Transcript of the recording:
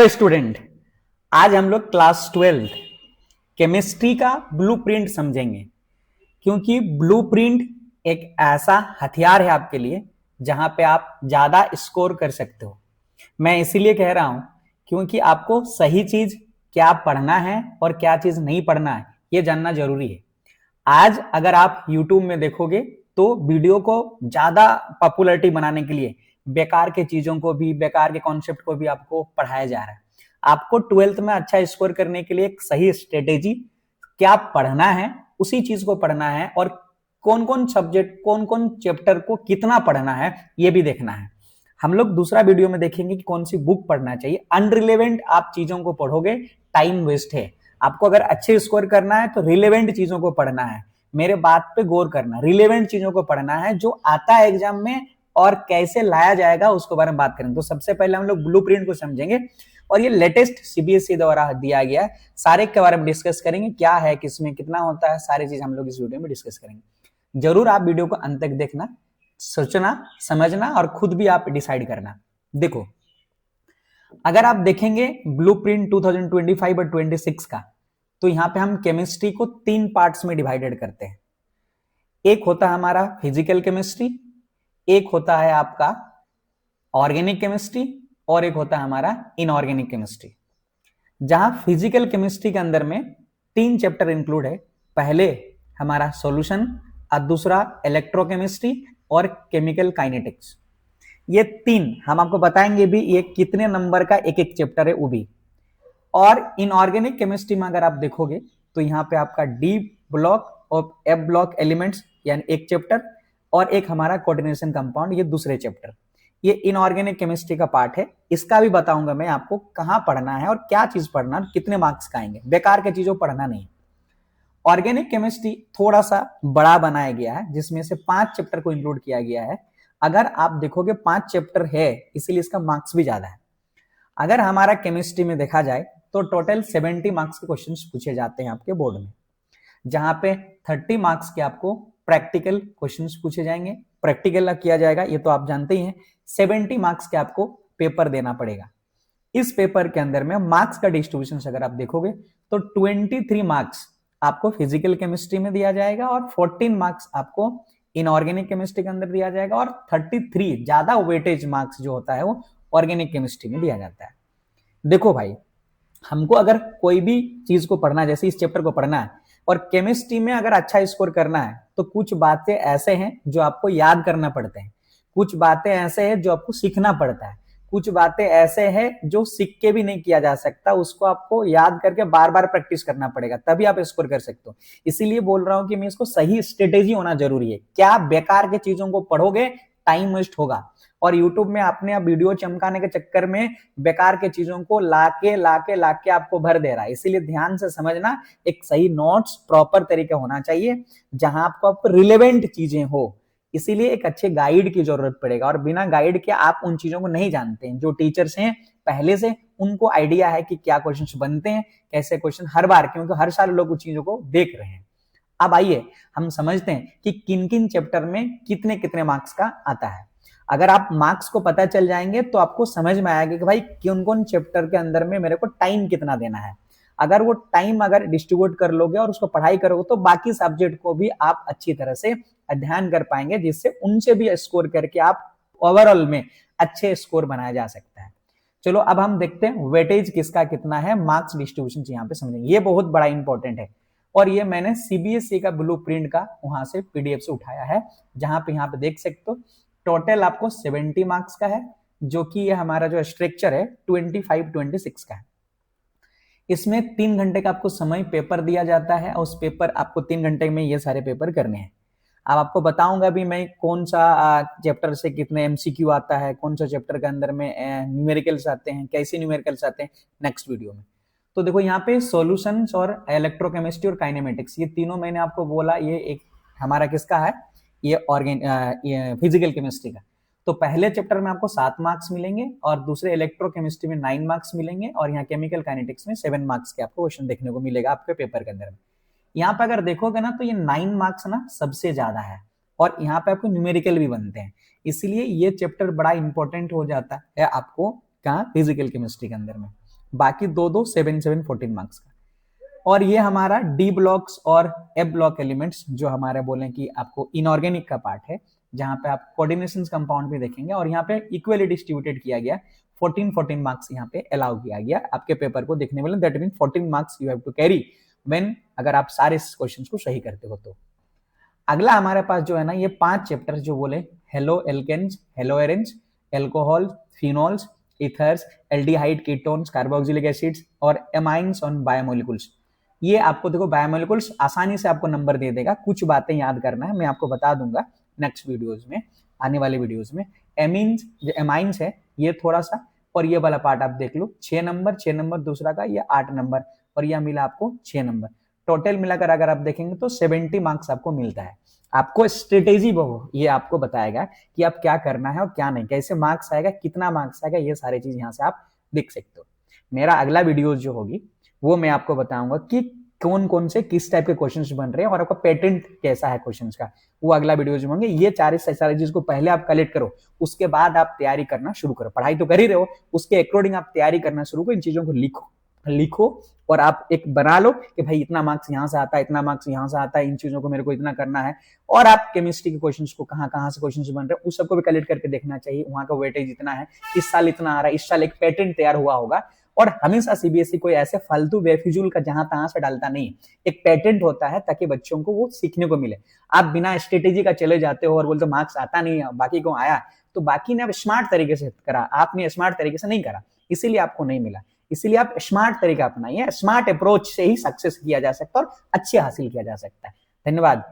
Hello student, आज हम लोग क्लास 12 केमिस्ट्री का ब्लूप्रिंट समझेंगे। क्योंकि ब्लूप्रिंट एक ऐसा हथियार है आपके लिए जहां पे आप ज्यादा स्कोर कर सकते हो। मैं इसीलिए कह रहा हूं क्योंकि आपको सही चीज क्या पढ़ना है और क्या चीज नहीं पढ़ना है ये जानना जरूरी है। आज अगर आप YouTube में देखोगे तो वीडियो को ज्यादा पॉपुलैरिटी बनाने के लिए बेकार के चीजों को भी, बेकार के कॉन्सेप्ट को भी आपको पढ़ाया जा रहा है। आपको 12th में अच्छा स्कोर करने के लिए एक सही स्ट्रेटेजी क्या पढ़ना है, उसी चीज को पढ़ना है और कौन कौन सब्जेक्ट, कौन कौन चैप्टर को कितना पढ़ना है ये भी देखना है। हम लोग दूसरा वीडियो में देखेंगे कि कौन सी बुक पढ़ना चाहिए। अनरिलेवेंट आप चीजों को पढ़ोगे, टाइम वेस्ट है। आपको अगर अच्छे स्कोर करना है तो रिलेवेंट चीजों को पढ़ना है। मेरे बात पे गौर करना, रिलेवेंट चीजों को पढ़ना है जो आता है एग्जाम में और कैसे लाया जाएगा उसके बारे में बात करेंगे। तो सबसे पहले हम लोग ब्लूप्रिंट को समझेंगे और ये लेटेस्ट सीबीएसई द्वारा दिया गया है, सारे के बारे में डिस्कस करेंगे। क्या है, किसमें कितना होता है, सारी चीज हम लोग इस वीडियो में डिस्कस करेंगे। जरूर आप वीडियो को अंत तक देखना, सोचना, समझना और खुद भी आप डिसाइड करना। देखो, अगर आप देखेंगे ब्लूप्रिंट 2025 और 26 का, तो यहां पे हम केमिस्ट्री को 3 पार्ट्स में डिवाइडेड करते हैं। एक होता है हमारा फिजिकल केमिस्ट्री, एक होता है आपका ऑर्गेनिक केमिस्ट्री और एक होता है हमारा इनऑर्गेनिक केमिस्ट्री। जहां फिजिकल केमिस्ट्री के अंदर में 3 चैप्टर इंक्लूड है। पहले हमारा सॉल्यूशन और दूसरा इलेक्ट्रोकेमिस्ट्री और केमिकल काइनेटिक्स। ये 3 हम आपको बताएंगे भी ये कितने नंबर का एक एक चैप्टर है वो भी। और इनऑर्गेनिक केमिस्ट्री में अगर आप देखोगे तो यहाँ पे आपका डी ब्लॉक और एफ ब्लॉक एलिमेंट्स यानी एक चैप्टर और एक हमारा कोऑर्डिनेशन कंपाउंड, ये दूसरे चैप्टर। ये इनऑर्गेनिक केमिस्ट्री का पार्ट है। इसका भी बताऊंगा मैं आपको कहां पढ़ना है और क्या चीज पढ़ना, कितने मार्क्स का आएंगे। बेकार के चीजों पढ़ना नहीं। ऑर्गेनिक केमिस्ट्री थोड़ा सा बड़ा बनाया गया है जिसमें से 5 चैप्टर को इंक्लूड किया गया है। अगर आप देखोगे 5 चैप्टर है इसीलिए इसका मार्क्स भी ज्यादा है। अगर हमारा केमिस्ट्री में देखा जाए तो टोटल 70 मार्क्स के क्वेश्चंस पूछे जाते हैं आपके बोर्ड में, जहां पे 30 मार्क्स के आपको प्रैक्टिकल क्वेश्चंस पूछे जाएंगे, प्रैक्टिकल किया जाएगा, ये तो आप जानते ही हैं। 70 मार्क्स के आपको पेपर देना पड़ेगा। इस पेपर के अंदर में मार्क्स का डिस्ट्रीब्यूशन अगर आप देखोगे तो 23 मार्क्स आपको फिजिकल केमिस्ट्री में दिया जाएगा और 14 मार्क्स आपको इनऑर्गेनिक केमिस्ट्री के अंदर दिया जाएगा और 33 ज्यादा वेटेज मार्क्स जो होता है वो ऑर्गेनिक केमिस्ट्री में दिया जाता है। देखो भाई, हमको अगर कोई भी चीज को पढ़ना है, जैसे इस चैप्टर को पढ़ना है और केमिस्ट्री में अगर अच्छा स्कोर करना है तो कुछ बातें ऐसे हैं जो आपको याद करना पड़ते हैं, कुछ बातें ऐसे हैं जो आपको सीखना पड़ता है, कुछ बातें ऐसे हैं जो सीख के भी नहीं किया जा सकता, उसको आपको याद करके बार बार प्रैक्टिस करना पड़ेगा तभी आप स्कोर कर सकते हो। इसीलिए बोल रहा हूं कि मैं इसको सही स्ट्रेटेजी होना जरूरी है। क्या बेकार के चीजों को पढ़ोगे टाइम वेस्ट होगा और YouTube में आपने अब वीडियो चमकाने के चक्कर में बेकार के चीजों को लाके आपको भर दे रहा है। इसीलिए ध्यान से समझना, एक सही नोट्स प्रॉपर तरीके होना चाहिए जहां आपको रिलेवेंट चीजें हो। इसीलिए एक अच्छे गाइड की जरूरत पड़ेगा और बिना गाइड के आप उन चीजों को नहीं जानते हैं। जो टीचर्स हैं पहले से उनको आइडिया है कि क्या क्वेश्चन बनते हैं, कैसे क्वेश्चन हर बार, क्योंकि हर साल लोग उन चीजों को देख रहे हैं। अब आइए हम समझते हैं कि किन किन चैप्टर में कितने कितने मार्क्स का आता है। अगर आप मार्क्स को पता चल जाएंगे तो आपको समझ में आएगा कि भाई कौन कौन चैप्टर के अंदर में मेरे को टाइम कितना देना है। अगर वो टाइम अगर डिस्ट्रीब्यूट कर लोगे और उसको पढ़ाई करोगे तो बाकी सब्जेक्ट को भी आप अच्छी तरह से अध्ययन कर पाएंगे, जिससे उनसे भी स्कोर करके आप ओवरऑल में अच्छे स्कोर बनाया जा सकता है। चलो अब हम देखते हैं वेटेज किसका कितना है, मार्क्स डिस्ट्रीब्यूशन यहाँ पे समझेंगे। ये बहुत बड़ा इंपॉर्टेंट है और ये मैंने सीबीएसई का ब्लूप्रिंट का वहां से पीडीएफ से उठाया है, जहां पे यहाँ पे देख सकते हो टोटल आपको 70 मार्क्स का है, जो कि ये हमारा जो स्ट्रक्चर है 25-26 का है। इसमें 3 घंटे का आपको समय पेपर दिया जाता है और उस पेपर आपको 3 घंटे में ये सारे पेपर करने हैं। अब आपको बताऊंगा भी मैं कौन सा चैप्टर से कितने एमसीक्यू आता है, कौन सा चैप्टर के अंदर में न्यूमेरिकल्स आते हैं, कैसे न्यूमेरिकल्स आते हैं नेक्स्ट वीडियो में। तो देखो यहाँ पे सॉल्यूशंस और इलेक्ट्रोकेमिस्ट्री और काइनेमेटिक्स, ये तीनों मैंने आपको बोला ये एक हमारा किसका है, ये फिजिकल केमिस्ट्री का। तो पहले चैप्टर में आपको 7 मार्क्स मिलेंगे और दूसरे इलेक्ट्रोकेमिस्ट्री में 9 मार्क्स मिलेंगे और यहाँ केमिकल काइनेटिक्स में 7 मार्क्स के आपको क्वेश्चन देखने को मिलेगा आपके पेपर के अंदर में। यहाँ पे अगर देखोगे ना तो ये 9 मार्क्स ना सबसे ज्यादा है और यहाँ पे आपको न्यूमेरिकल भी बनते हैं। इसीलिए ये चैप्टर बड़ा इंपॉर्टेंट हो जाता है आपको कहाँ, फिजिकल केमिस्ट्री के अंदर में। बाकी दो दो 7 7 14 मार्क्स का। और ये हमारा डी ब्लॉक्स और एफ ब्लॉक एलिमेंट्स जो हमारे बोले कि आपको इनऑर्गेनिक का पार्ट है, जहां पे आप कोऑर्डिनेशन कंपाउंड भी देखेंगे और यहाँ पे इक्वली डिस्ट्रीब्यूटेड किया गया, 14 मार्क्स यहाँ पे अलाउ किया गया आपके पेपर को देखने वाले। That mean 14 marks you have to carry when अगर आप सारे क्वेश्चन को सही करते हो तो। अगला हमारे पास जो है ना ये 5 चैप्टर जो बोले haloalkanes, haloarenes, alcohol, phenols, ethers, aldehyde, ketones, carboxylic acids और एमाइंस ऑन बायोमोलिकुल्स। ये आपको देखो बायोमोलिकुल्स आसानी से आपको नंबर दे देगा, कुछ बातें याद करना है, मैं आपको बता दूंगा नेक्स्ट वीडियोस में, आने वाले वीडियोस में। एमीन्स जो एमाइंस है ये थोड़ा सा, और ये वाला पार्ट आप देख लो 6 नंबर दूसरा का, ये 8 नंबर और यह मिला आपको 6 नंबर। टोटल मिलाकर अगर आप देखेंगे तो 70 मार्क्स आपको मिलता है। आपको स्ट्रेटेजी वो ये आपको बताएगा कि आप क्या करना है और क्या नहीं, कैसे मार्क्स आएगा, कितना मार्क्स आएगा, ये सारी चीज यहाँ से आप देख सकते हो। मेरा अगला वीडियो जो होगी वो मैं आपको बताऊंगा कि कौन कौन से किस टाइप के क्वेश्चंस बन रहे हैं और आपका पैटर्न कैसा है क्वेश्चंस का, वो अगला वीडियो जो होंगे। ये सारी चीज को पहले आप कलेक्ट करो, उसके बाद आप तैयारी करना शुरू करो। पढ़ाई तो कर ही रहे हो, उसके अकॉर्डिंग आप तैयारी करना शुरू करो, इन चीजों को लिखो और आप एक बना लो कि भाई इतना मार्क्स यहाँ से आता है, इतना मार्क्स यहाँ से आता है, इन चीजों को मेरे को इतना करना है। और आप केमिस्ट्री के क्वेश्चंस को कहाँ से क्वेश्चंस बन रहे हैं उस सबको भी कलेक्ट करके देखना चाहिए, वहां का वेटेज इतना है, इस साल इतना आ रहा है, इस साल एक पैटर्न तैयार हुआ होगा। और हमेशा सीबीएसई कोई ऐसे फालतू बेफिजूल का जहां तहां से डालता नहीं, एक पैटर्न होता है ताकि बच्चों को वो सीखने को मिले। आप बिना स्ट्रेटेजी का चले जाते हो और बोलते मार्क्स आता नहीं है, बाकी को आया, तो बाकी ने अब स्मार्ट तरीके से करा, आपने स्मार्ट तरीके से नहीं करा, इसीलिए आपको नहीं मिला। इसीलिए आप स्मार्ट तरीका अपनाइए, स्मार्ट अप्रोच से ही सक्सेस किया जा सकता है और अच्छे हासिल किया जा सकता है। धन्यवाद।